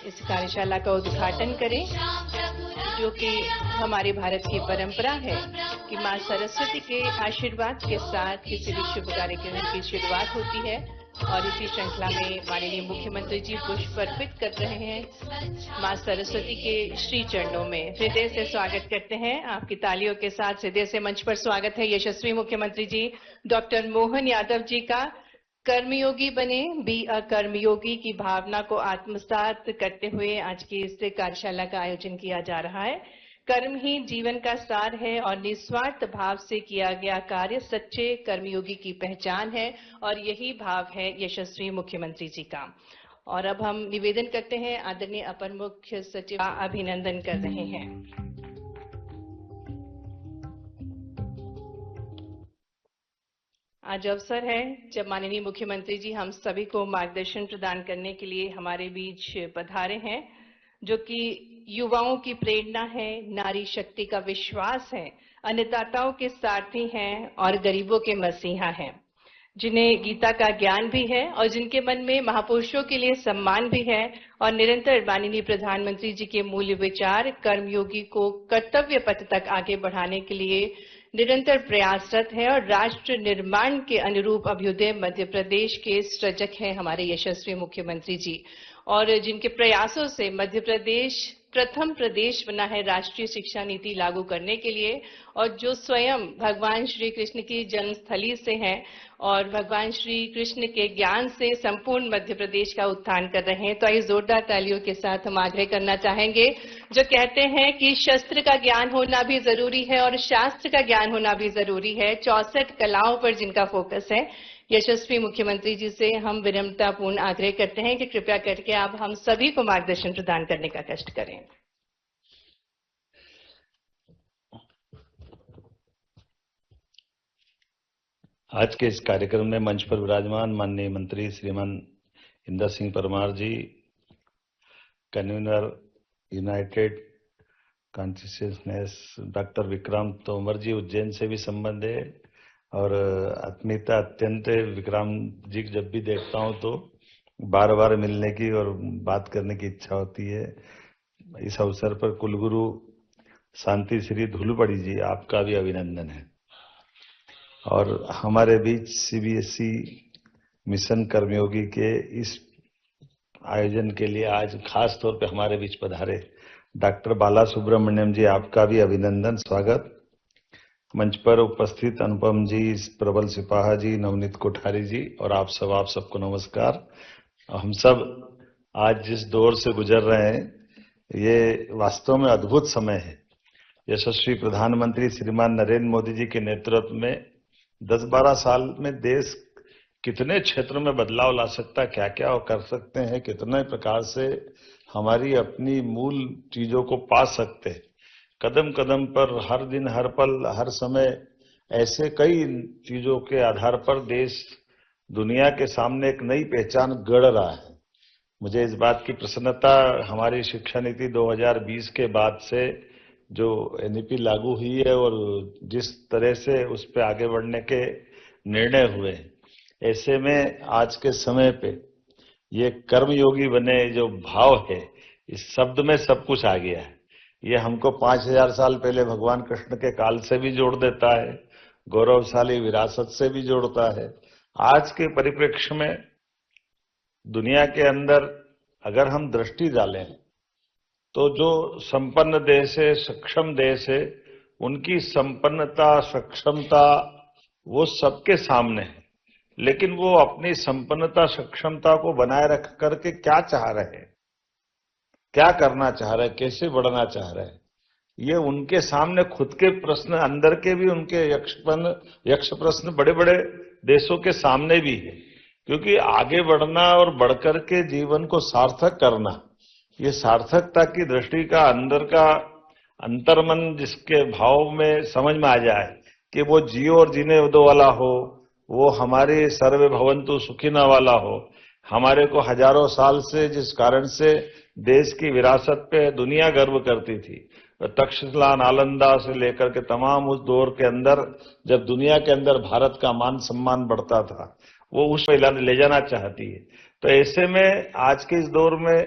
इस कार्यशाला का उद्घाटन करें, जो कि हमारे भारत की परंपरा है कि मां सरस्वती के आशीर्वाद के साथ किसी भी शुभ कार्यक्रम की शुरुआत होती है। और इसी श्रृंखला में माननीय मुख्यमंत्री जी पुष्प अर्पित कर रहे हैं मां सरस्वती के श्री चरणों में। हृदय से स्वागत करते हैं, आपकी तालियों के साथ हृदय से मंच पर स्वागत है यशस्वी मुख्यमंत्री जी डॉक्टर मोहन यादव जी का। कर्मयोगी बने, बी अ कर्मयोगी की भावना को आत्मसात करते हुए आज की इस कार्यशाला का आयोजन किया जा रहा है। कर्म ही जीवन का सार है और निस्वार्थ भाव से किया गया कार्य सच्चे कर्मयोगी की पहचान है, और यही भाव है यशस्वी मुख्यमंत्री जी का। और अब हम निवेदन करते हैं, आदरणीय अपर मुख्य सचिव का अभिनंदन कर रहे हैं। आज अवसर है जब माननीय मुख्यमंत्री जी हम सभी को मार्गदर्शन प्रदान करने के लिए हमारे बीच पधारे हैं, जो कि युवाओं की प्रेरणा है, नारी शक्ति का विश्वास है, अन्नदाताओं के सारथी हैं और गरीबों के मसीहा हैं, जिन्हें गीता का ज्ञान भी है और जिनके मन में महापुरुषों के लिए सम्मान भी है, और निरंतर माननीय प्रधानमंत्री जी के मूल्य विचार कर्मयोगी को कर्तव्य पथ तक आगे बढ़ाने के लिए निरंतर प्रयासरत है, और राष्ट्र निर्माण के अनुरूप अभ्युदय मध्य प्रदेश के सृजक हैं हमारे यशस्वी मुख्यमंत्री जी, और जिनके प्रयासों से मध्य प्रदेश प्रथम प्रदेश बना है राष्ट्रीय शिक्षा नीति लागू करने के लिए, और जो स्वयं भगवान श्री कृष्ण की जन्मस्थली से हैं और भगवान श्री कृष्ण के ज्ञान से संपूर्ण मध्य प्रदेश का उत्थान कर रहे हैं। तो आइए जोरदार तालियों के साथ हम आग्रह करना चाहेंगे, जो कहते हैं कि शस्त्र का ज्ञान होना भी जरूरी है और शास्त्र का ज्ञान होना भी जरूरी है। 64 कलाओं पर जिनका फोकस है, यशस्वी मुख्यमंत्री जी से हम विनम्रतापूर्ण आग्रह करते हैं कि कृपया करके आप हम सभी को मार्गदर्शन प्रदान करने का कष्ट करें। आज के इस कार्यक्रम में मंच पर विराजमान माननीय मंत्री श्रीमान Inder Singh Parmar ji, convener United Consciousness doctor Vikrant Tomar ji Ujjain से भी संबंध है, और आत्मीयता अत्यंत विक्राम जी जब भी देखता हूं तो बार बार मिलने की और बात करने की इच्छा होती है। इस अवसर पर कुलगुरु शांति श्री धुलपड़ी जी, आपका भी अभिनंदन है। और हमारे बीच सीबीएसई मिशन कर्मयोगी के इस आयोजन के लिए आज खास तौर पे हमारे बीच पधारे डॉक्टर बाला सुब्रमण्यम जी, आपका भी अभिनंदन, स्वागत। मंच पर उपस्थित अनुपम जी, प्रबल सिपाहा जी, नवनीत कोठारी जी और आप सबको नमस्कार। हम सब आज जिस दौर से गुजर रहे हैं, ये वास्तव में अद्भुत समय है। यशस्वी प्रधानमंत्री श्रीमान नरेंद्र मोदी जी के नेतृत्व में 10-12 साल में देश कितने क्षेत्रों में बदलाव ला सकता है, क्या क्या कर सकते हैं, कितने प्रकार से हमारी अपनी मूल चीजों को पा सकते हैं। कदम कदम पर, हर दिन, हर पल, हर समय ऐसे कई चीजों के आधार पर देश दुनिया के सामने एक नई पहचान गढ़ रहा है। मुझे इस बात की प्रसन्नता, हमारी शिक्षा नीति 2020 के बाद से जो एनईपी लागू हुई है और जिस तरह से उस पर आगे बढ़ने के निर्णय हुए, ऐसे में आज के समय पे ये कर्मयोगी बने जो भाव है, इस शब्द में सब कुछ आ गया है। ये हमको 5000 साल पहले भगवान कृष्ण के काल से भी जोड़ देता है, गौरवशाली विरासत से भी जोड़ता है। आज के परिप्रेक्ष्य में दुनिया के अंदर अगर हम दृष्टि डालें तो जो संपन्न देश है, सक्षम देश है, उनकी संपन्नता, सक्षमता वो सबके सामने है, लेकिन वो अपनी संपन्नता, सक्षमता को बनाए रख करके क्या चाह रहे हैं, क्या करना चाह रहे हैं, कैसे बढ़ना चाह रहे हैं, ये उनके सामने खुद के प्रश्न, अंदर के भी उनके यक्ष प्रश्न बड़े बड़े देशों के सामने भी है। क्योंकि आगे बढ़ना और बढ़कर के जीवन को सार्थक करना, ये सार्थकता की दृष्टि का अंदर का अंतर्मन जिसके भाव में समझ में आ जाए कि वो जियो और जीने दो वाला हो, वो हमारे सर्वे भवंतु सुखिना वाला हो, हमारे को हजारों साल से जिस कारण से देश की विरासत पे दुनिया गर्व करती थी, तक्षशिला नालंदा से लेकर के तमाम उस दौर के अंदर जब दुनिया के अंदर भारत का मान सम्मान बढ़ता था, वो उस पे ले जाना चाहती है। तो ऐसे में आज के इस दौर में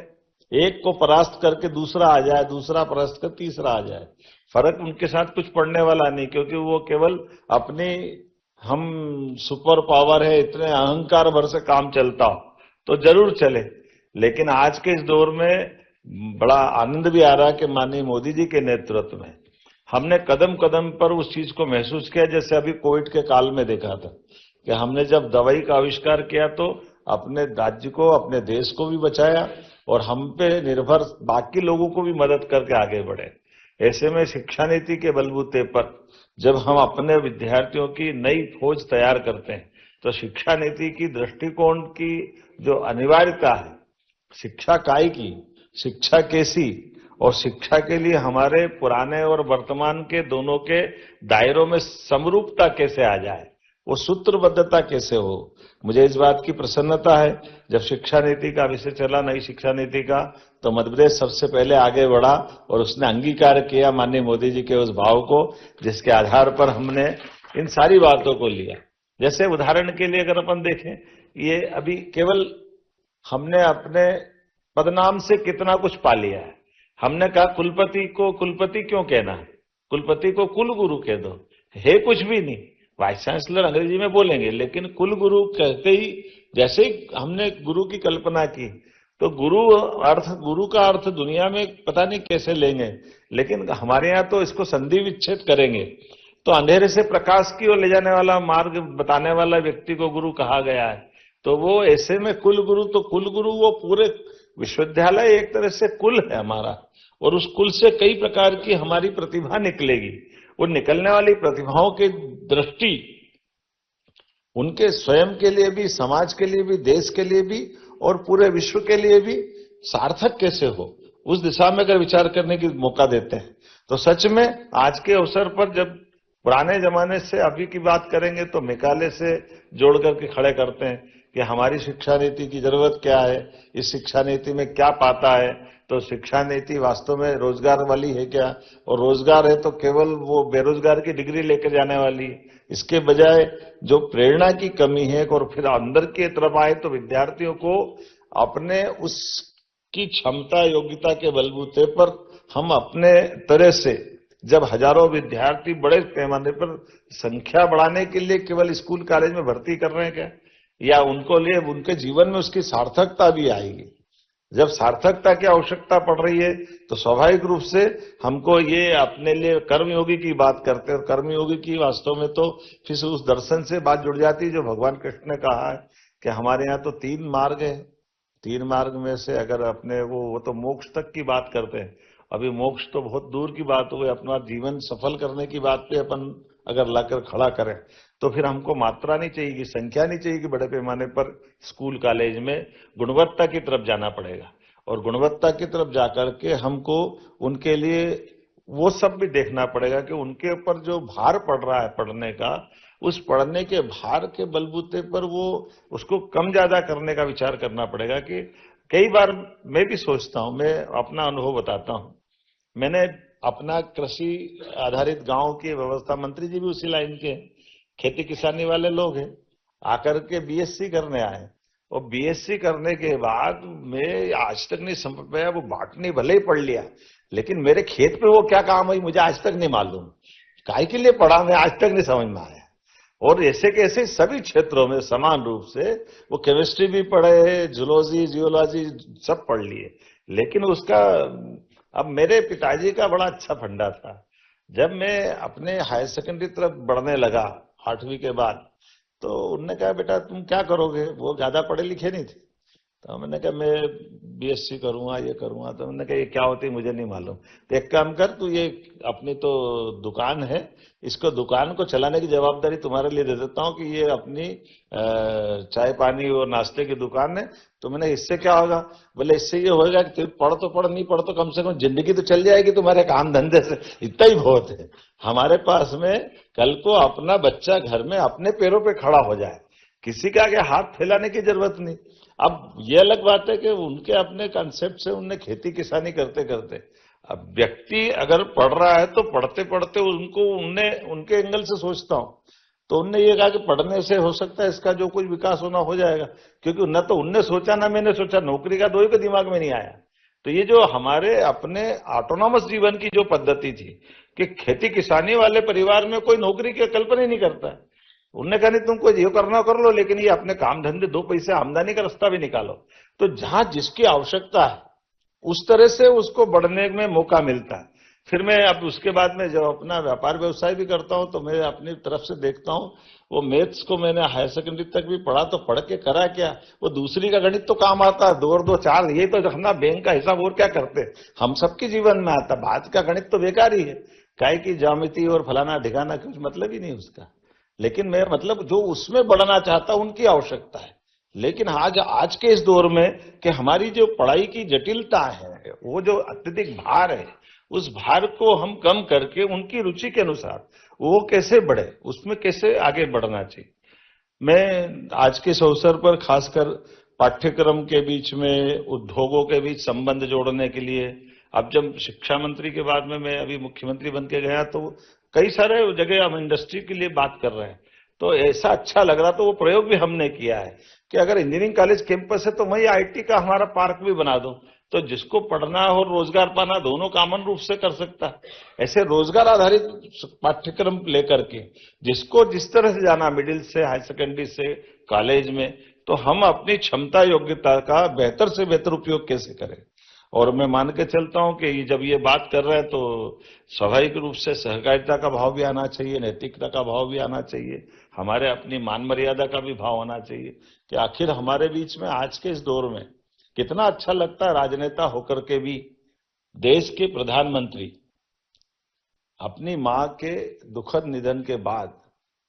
एक को परास्त करके दूसरा आ जाए, दूसरा परास्त कर तीसरा आ जाए। फर्क उनके साथ कुछ पड़ने वाला नहीं, क्योंकि वो केवल अपनी हम सुपर पावर है इतने अहंकार भर से काम चलता हो तो जरूर चले। लेकिन आज के इस दौर में बड़ा आनंद भी आ रहा है कि माननीय मोदी जी के नेतृत्व में हमने कदम कदम पर उस चीज को महसूस किया, जैसे अभी कोविड के काल में देखा था कि हमने जब दवाई का आविष्कार किया तो अपने राज्य को, अपने देश को भी बचाया और हम पे निर्भर बाकी लोगों को भी मदद करके आगे बढ़े। ऐसे में शिक्षा नीति के बलबूते पर जब हम अपने विद्यार्थियों की नई फौज तैयार करते हैं तो शिक्षा नीति की दृष्टिकोण की जो अनिवार्यता है, शिक्षा काय की, शिक्षा कैसी, और शिक्षा के लिए हमारे पुराने और वर्तमान के दोनों के दायरों में समरूपता कैसे आ जाए, वो सूत्रबद्धता कैसे हो। मुझे इस बात की प्रसन्नता है, जब शिक्षा नीति का विषय चला, नई शिक्षा नीति का, तो मध्य प्रदेश सबसे पहले आगे बढ़ा और उसने अंगीकार किया माननीय मोदी जी के उस भाव को, जिसके आधार पर हमने इन सारी बातों को लिया। जैसे उदाहरण के लिए अगर अपन देखें, ये अभी केवल हमने अपने पदनाम से कितना कुछ पा लिया है। हमने कहा कुलपति को कुलपति क्यों कहना है, कुलपति को कुल गुरु कह दो, है कुछ भी नहीं। वाइस चांसलर अंग्रेजी में बोलेंगे, लेकिन कुल गुरु कहते ही जैसे ही हमने गुरु की कल्पना की तो गुरु का अर्थ दुनिया में पता नहीं कैसे लेंगे, लेकिन हमारे यहाँ तो इसको संधि विच्छेद करेंगे। तो अंधेरे से प्रकाश की ओर ले जाने वाला मार्ग बताने वाला व्यक्ति को गुरु कहा गया है। तो वो ऐसे में कुल गुरु, तो कुल गुरु वो पूरे विश्वविद्यालय एक तरह से कुल है हमारा, और उस कुल से कई प्रकार की हमारी प्रतिभा निकलेगी। वो निकलने वाली प्रतिभाओं की दृष्टि उनके स्वयं के लिए भी, समाज के लिए भी, देश के लिए भी और पूरे विश्व के लिए भी सार्थक कैसे हो, उस दिशा में अगर विचार करने की मौका देते हैं तो सच में आज के अवसर पर जब पुराने जमाने से अभी की बात करेंगे तो मैकाले से जोड़ करके खड़े करते हैं कि हमारी शिक्षा नीति की जरूरत क्या है, इस शिक्षा नीति में क्या पाता है। तो शिक्षा नीति वास्तव में रोजगार वाली है क्या, और रोजगार है तो केवल वो बेरोजगार की डिग्री लेकर जाने वाली है। इसके बजाय जो प्रेरणा की कमी है और फिर अंदर की तरफ आए तो विद्यार्थियों को अपने उसकी क्षमता योग्यता के बलबूते पर हम अपने तरह से, जब हजारों विद्यार्थी बड़े पैमाने पर संख्या बढ़ाने के लिए केवल स्कूल कॉलेज में भर्ती कर रहे हैं क्या, या उनको लिए उनके जीवन में उसकी सार्थकता भी आएगी। जब सार्थकता की आवश्यकता पड़ रही है तो स्वाभाविक रूप से हमको ये अपने लिए कर्मयोगी की बात करते हैं, और कर्मयोगी की वास्तव में तो फिर उस दर्शन से बात जुड़ जाती है जो भगवान कृष्ण ने कहा है कि हमारे यहाँ तो 3 मार्ग है, 3 मार्ग में से अगर अपने वो तो मोक्ष तक की बात करते हैं। अभी मोक्ष तो बहुत दूर की बात हो गई, अपना जीवन सफल करने की बात पे अपन अगर लाकर खड़ा करें तो फिर हमको मात्रा नहीं चाहिए, संख्या नहीं चाहिए कि बड़े पैमाने पर स्कूल कॉलेज में गुणवत्ता की तरफ जाना पड़ेगा। और गुणवत्ता की तरफ जाकर के हमको उनके लिए वो सब भी देखना पड़ेगा कि उनके ऊपर जो भार पड़ रहा है पढ़ने का, उस पढ़ने के भार के बलबूते पर वो उसको कम ज्यादा करने का विचार करना पड़ेगा। कि कई बार मैं भी सोचता हूं, मैं अपना अनुभव बताता हूं, मैंने अपना कृषि आधारित गांव की व्यवस्था, मंत्री जी भी उसी लाइन के, खेती किसानी वाले लोग हैं, आकर के बीएससी करने आए, और बीएससी करने के बाद मैं आज तक नहीं समझ पाया, वो बॉटनी भले ही पढ़ लिया लेकिन मेरे खेत पे वो क्या काम आई मुझे आज तक नहीं मालूम, काहे के लिए पढ़ा मैं आज तक नहीं समझ में आया। और ऐसे के ऐसे सभी क्षेत्रों में समान रूप से वो केमिस्ट्री भी पढ़े, जूलॉजी, जियोलॉजी सब पढ़ लिए, लेकिन उसका अब मेरे पिताजी का बड़ा अच्छा फंडा था। जब मैं अपने हायर सेकेंडरी तरफ बढ़ने लगा 8वीं के बाद, तो उन्होंने कहा बेटा तुम क्या करोगे, वो ज्यादा पढ़े लिखे नहीं थे, तो मैंने कहा मैं बीएससी करूंगा, ये करूंगा। तो उन्होंने कहा ये क्या होती है मुझे नहीं मालूम, तो एक काम कर, तू ये अपनी तो दुकान है, इसको दुकान को चलाने की जवाबदारी तुम्हारे लिए दे देता हूँ कि ये अपनी चाय पानी और नाश्ते की दुकान है। तो मैंने इससे क्या होगा, बोले इससे ये होगा कि तू पढ़ तो पढ़, नहीं पढ़ तो कम से कम जिंदगी तो चल जाएगी तुम्हारे काम धंधे से, इतना ही बहुत है हमारे पास में। कल को अपना बच्चा घर में अपने पैरों पे खड़ा हो जाए, किसी के आगे हाथ फैलाने की जरूरत नहीं। अब ये अलग बात है कि उनके अपने कंसेप्ट से उनने खेती किसानी करते करते, अब व्यक्ति अगर पढ़ रहा है तो पढ़ते पढ़ते उनको उनके एंगल से सोचता हूं, तो उनने ये कहा कि पढ़ने से हो सकता है इसका जो कुछ विकास होना हो जाएगा, क्योंकि न तो उनने सोचा ना मैंने सोचा, नौकरी का दो ही के दिमाग में नहीं आया। तो ये जो हमारे अपने ऑटोनॉमस जीवन की जो पद्धति थी कि खेती किसानी वाले परिवार में कोई नौकरी की कल्पना ही नहीं करता है। उन्होंने कहा नहीं तुमको ये करना कर लो, लेकिन ये अपने काम धंधे 2 पैसे आमदनी का रास्ता भी निकालो। तो जहां जिसकी आवश्यकता है उस तरह से उसको बढ़ने में मौका मिलता है। फिर मैं अब उसके बाद में जब अपना व्यापार व्यवसाय भी करता हूं तो मैं अपनी तरफ से देखता हूं, वो मैथ्स को मैंने हायर सेकेंडरी तक भी पढ़ा, तो पढ़ के करा क्या, वो दूसरी का गणित तो काम आता है, 2 और 2 4, ये तो रखना बैंक का हिसाब और क्या करते, हम सबके जीवन में आता। बाद का गणित तो बेकार ही है, काहे की ज्यामिति और फलाना ढिकाना कुछ मतलब ही नहीं उसका। लेकिन मैं मतलब जो उसमें बढ़ना चाहता उनकी आवश्यकता है। लेकिन आज के इस दौर में कि हमारी जो पढ़ाई की जटिलता है, वो जो अत्यधिक भार है, उस भार को हम कम करके उनकी रुचि के अनुसार वो कैसे बढ़े, उसमें कैसे आगे बढ़ना चाहिए। मैं आज के इस अवसर पर खासकर पाठ्यक्रम के बीच में उद्योगों के बीच संबंध जोड़ने के लिए, अब जब शिक्षा मंत्री के बाद में मैं अभी मुख्यमंत्री बन के गया तो कई सारे जगह हम इंडस्ट्री के लिए बात कर रहे हैं, तो ऐसा अच्छा लग रहा, तो वो प्रयोग भी हमने किया है कि अगर इंजीनियरिंग कॉलेज कैंपस है तो वही आईटी का हमारा पार्क भी बना दो, तो जिसको पढ़ना और रोजगार पाना दोनों कॉमन रूप से कर सकता है। ऐसे रोजगार आधारित पाठ्यक्रम लेकर के जिसको जिस तरह से जाना, मिडिल से हायर सेकेंडरी से कॉलेज में, तो हम अपनी क्षमता योग्यता का बेहतर से बेहतर उपयोग कैसे करें। और मैं मान के चलता हूं कि जब ये बात कर रहे हैं तो स्वाभाविक रूप से सहकारिता का भाव भी आना चाहिए, नैतिकता का भाव भी आना चाहिए, हमारे अपनी मान मर्यादा का भी भाव होना चाहिए कि आखिर हमारे बीच में आज के इस दौर में कितना अच्छा लगता है राजनेता होकर के भी देश के प्रधानमंत्री अपनी मां के दुखद निधन के बाद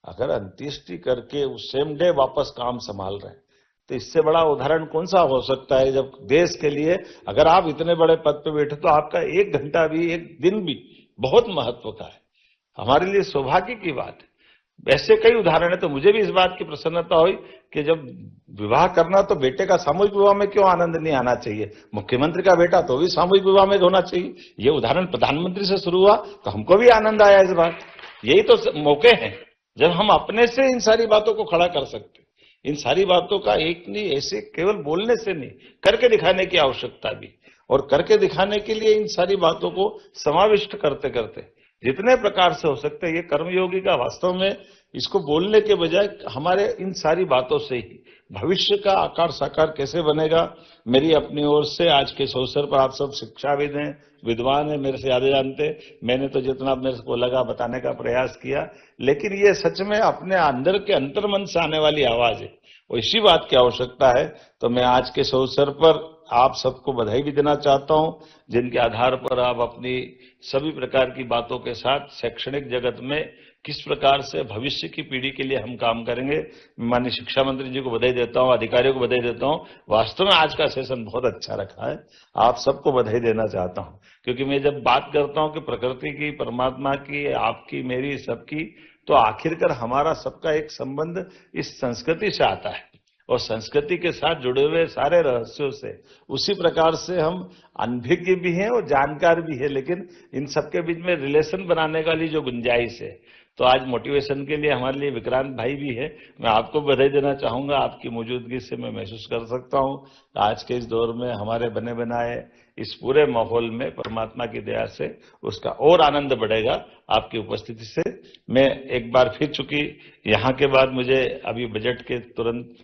अगर अंत्येष्टि करके उस सेम डे वापस काम संभाल रहे हैं, तो इससे बड़ा उदाहरण कौन सा हो सकता है। जब देश के लिए अगर आप इतने बड़े पद पे बैठे तो आपका 1 घंटा भी, 1 दिन भी बहुत महत्व का है, हमारे लिए सौभाग्य की बात है। ऐसे कई उदाहरण है। तो मुझे भी इस बात की प्रसन्नता हुई कि जब विवाह करना तो बेटे का सामूहिक विवाह में क्यों आनंद नहीं आना चाहिए, मुख्यमंत्री का बेटा तो भी सामूहिक विवाह में होना चाहिए। ये उदाहरण प्रधानमंत्री से शुरू हुआ तो हमको भी आनंद आया इस बात। यही तो मौके हैं जब हम अपने से इन सारी बातों को खड़ा कर सकते। इन सारी बातों का एक नहीं, ऐसे केवल बोलने से नहीं, करके दिखाने की आवश्यकता भी, और करके दिखाने के लिए इन सारी बातों को समाविष्ट करते करते जितने प्रकार से हो सकते हैं, ये कर्मयोगी का वास्तव में इसको बोलने के बजाय हमारे इन सारी बातों से ही भविष्य का आकार साकार कैसे बनेगा। मेरी अपनी ओर से आज के इस अवसर पर, आप सब शिक्षाविद हैं, विद्वान हैं, मेरे से ज्यादा जानते, मैंने तो जितना मेरे को लगा बताने का प्रयास किया, लेकिन ये सच में अपने अंदर के अंतर्मन से आने वाली आवाज है, और इसी बात की आवश्यकता है। तो मैं आज के इस अवसर पर आप सबको बधाई भी देना चाहता हूं, जिनके आधार पर आप अपनी सभी प्रकार की बातों के साथ शैक्षणिक जगत में किस प्रकार से भविष्य की पीढ़ी के लिए हम काम करेंगे। माननीय शिक्षा मंत्री जी को बधाई देता हूं, अधिकारियों को बधाई देता हूं। वास्तव में आज का सेशन बहुत अच्छा रखा है, आप सबको बधाई देना चाहता हूं, क्योंकि मैं जब बात करता हूं कि प्रकृति की, परमात्मा की, आपकी, मेरी, सबकी, तो आखिरकार हमारा सबका एक संबंध इस संस्कृति से आता है, और संस्कृति के साथ जुड़े हुए सारे रहस्यों से। उसी प्रकार से हम अनभिज्ञ भी हैं और जानकार भी है, लेकिन इन सबके बीच में रिलेशन बनाने वाली जो गुंजाइश है, तो आज मोटिवेशन के लिए हमारे लिए विक्रांत भाई भी है। मैं आपको बधाई देना चाहूंगा, आपकी मौजूदगी से मैं महसूस कर सकता हूं आज के इस दौर में हमारे बने बनाए इस पूरे माहौल में परमात्मा की दया से उसका और आनंद बढ़ेगा आपकी उपस्थिति से। मैं एक बार फिर, चूंकि यहाँ के बाद मुझे अभी बजट के तुरंत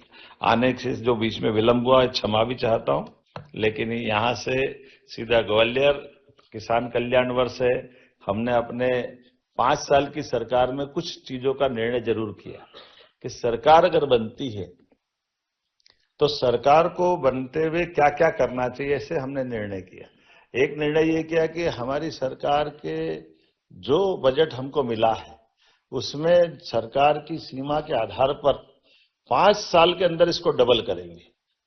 आने से जो बीच में विलंब हुआ, क्षमा भी चाहता हूं, लेकिन यहाँ से सीधा ग्वालियर किसान कल्याण वर्ष है। हमने अपने 5 साल की सरकार में कुछ चीजों का निर्णय जरूर किया कि सरकार अगर बनती है तो सरकार को बनते हुए क्या क्या करना चाहिए, ऐसे हमने निर्णय किया। एक निर्णय ये किया कि हमारी सरकार के जो बजट हमको मिला है उसमें सरकार की सीमा के आधार पर 5 साल के अंदर इसको डबल करेंगे।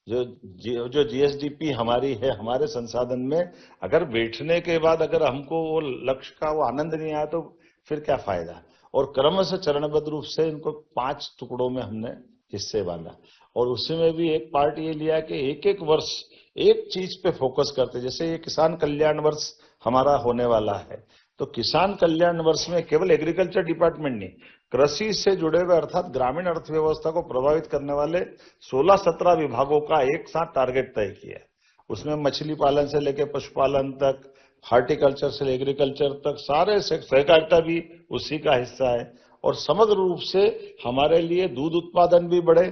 जो जीएसडीपी हमारी है, हमारे संसाधन में अगर बैठने के बाद अगर हमको वो लक्ष्य का वो आनंद नहीं आया तो फिर क्या फायदा। और क्रमशः चरणबद्ध रूप से इनको 5 टुकड़ों में हमने हिस्से बांधा, और उसमें भी एक पार्ट ये लिया कि एक एक वर्ष एक चीज पे फोकस करते। जैसे ये किसान कल्याण वर्ष हमारा होने वाला है, तो किसान कल्याण वर्ष में केवल एग्रीकल्चर डिपार्टमेंट नहीं, कृषि से जुड़े हुए अर्थात ग्रामीण अर्थव्यवस्था को प्रभावित करने वाले 16-17 विभागों का एक साथ टारगेट तय किया, उसमें मछली पालन से लेकर पशुपालन तक, हॉर्टिकल्चर से एग्रीकल्चर तक सारे सहकारिता भी उसी का हिस्सा है। और समग्र रूप से हमारे लिए दूध उत्पादन भी बढ़े,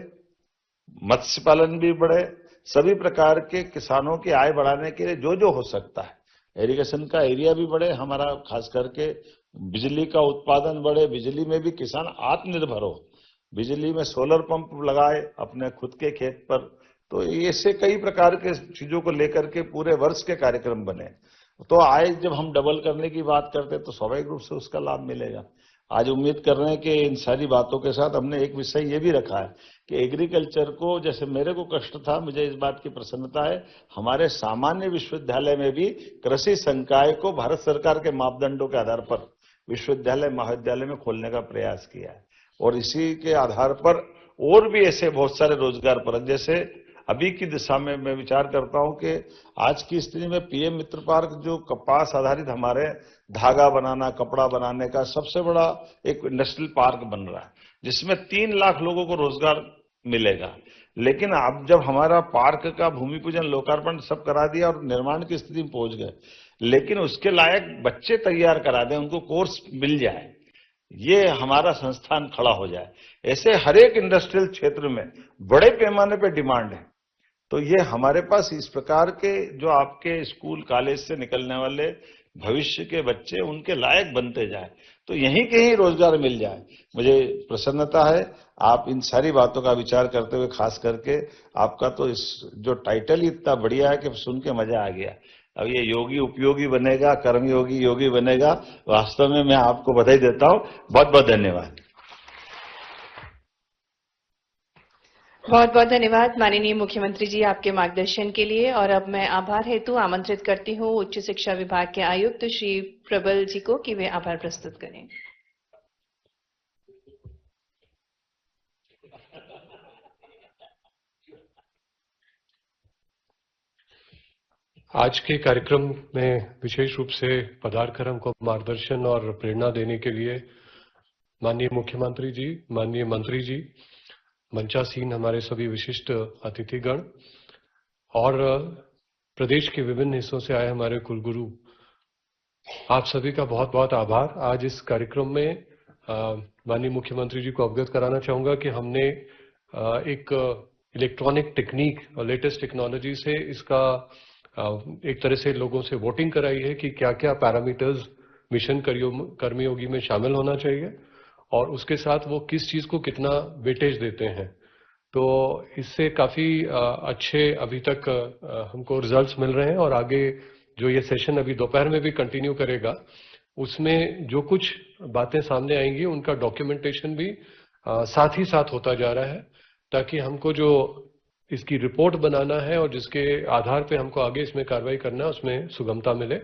मत्स्य पालन भी बढ़े, सभी प्रकार के किसानों की आय बढ़ाने के लिए जो जो हो सकता है, इरिगेशन का एरिया भी बढ़े, हमारा खास करके बिजली का उत्पादन बढ़े, बिजली में भी किसान आत्मनिर्भर हो, बिजली में सोलर पंप लगाए अपने खुद के खेत पर। तो ऐसे कई प्रकार के चीजों को लेकर के पूरे वर्ष के कार्यक्रम बने। तो आय जब हम डबल करने की बात करते हैं तो स्वाभाविक रूप से उसका लाभ मिलेगा। आज उम्मीद कर रहे हैं कि इन सारी बातों के साथ हमने एक विषय ये भी रखा है कि एग्रीकल्चर को, जैसे मेरे को कष्ट था, मुझे इस बात की प्रसन्नता है, हमारे सामान्य विश्वविद्यालय में भी कृषि संकाय को भारत सरकार के मापदंडों के आधार पर विश्वविद्यालय महाविद्यालय में खोलने का प्रयास किया है। और इसी के आधार पर और भी ऐसे बहुत सारे रोजगार परक, जैसे अभी की दिशा में मैं विचार करता हूं कि आज की स्थिति में पीएम मित्र पार्क जो कपास आधारित हमारे धागा बनाना, कपड़ा बनाने का सबसे बड़ा एक इंडस्ट्रियल पार्क बन रहा है, जिसमें 3 लाख लोगों को रोजगार मिलेगा। लेकिन अब जब हमारा पार्क का भूमि पूजन, लोकार्पण सब करा दिया और निर्माण की स्थिति में पहुंच गए, लेकिन उसके लायक बच्चे तैयार करा दें, उनको कोर्स मिल जाए, ये हमारा संस्थान खड़ा हो जाए, ऐसे हर एक इंडस्ट्रियल क्षेत्र में बड़े पैमाने पर डिमांड है। तो ये हमारे पास इस प्रकार के जो आपके स्कूल कॉलेज से निकलने वाले भविष्य के बच्चे उनके लायक बनते जाए, तो यहीं कहीं रोजगार मिल जाए। मुझे प्रसन्नता है आप इन सारी बातों का विचार करते हुए, खास करके आपका तो इस जो टाइटल ही इतना बढ़िया है कि सुन के मजा आ गया। अब ये योगी उपयोगी बनेगा, कर्मयोगी योगी बनेगा, वास्तव में मैं आपको बधाई देता हूं। बहुत बहुत धन्यवाद। बहुत बहुत धन्यवाद माननीय मुख्यमंत्री जी आपके मार्गदर्शन के लिए। और अब मैं आभार हेतु आमंत्रित करती हूं उच्च शिक्षा विभाग के आयुक्त श्री प्रबल जी को कि वे आभार प्रस्तुत करें। आज के कार्यक्रम में विशेष रूप से पधारकर हमको मार्गदर्शन और प्रेरणा देने के लिए माननीय मुख्यमंत्री जी, माननीय मंत्री जी, मंचासीन हमारे सभी विशिष्ट अतिथिगण और प्रदेश के विभिन्न हिस्सों से आए हमारे कुलगुरु, आप सभी का बहुत बहुत आभार। आज इस कार्यक्रम में माननीय मुख्यमंत्री जी को अवगत कराना चाहूंगा कि हमने एक इलेक्ट्रॉनिक टेक्निक और लेटेस्ट टेक्नोलॉजी से इसका एक तरह से लोगों से वोटिंग कराई है कि क्या क्या पैरामीटर्स मिशन कर्मयोगी में शामिल होना चाहिए और उसके साथ वो किस चीज को कितना वेटेज देते हैं। तो इससे काफी अच्छे अभी तक हमको रिजल्ट्स मिल रहे हैं और आगे जो ये सेशन अभी दोपहर में भी कंटिन्यू करेगा, उसमें जो कुछ बातें सामने आएंगी उनका डॉक्यूमेंटेशन भी साथ ही साथ होता जा रहा है, ताकि हमको जो इसकी रिपोर्ट बनाना है और जिसके आधार पे हमको आगे इसमें कार्रवाई करना है उसमें सुगमता मिले।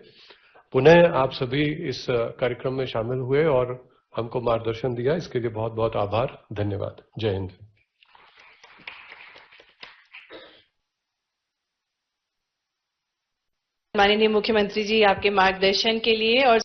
पुनः आप सभी इस कार्यक्रम में शामिल हुए और हमको मार्गदर्शन दिया, इसके लिए बहुत बहुत आभार, धन्यवाद। जय हिंद। माननीय मुख्यमंत्री जी आपके मार्गदर्शन के लिए और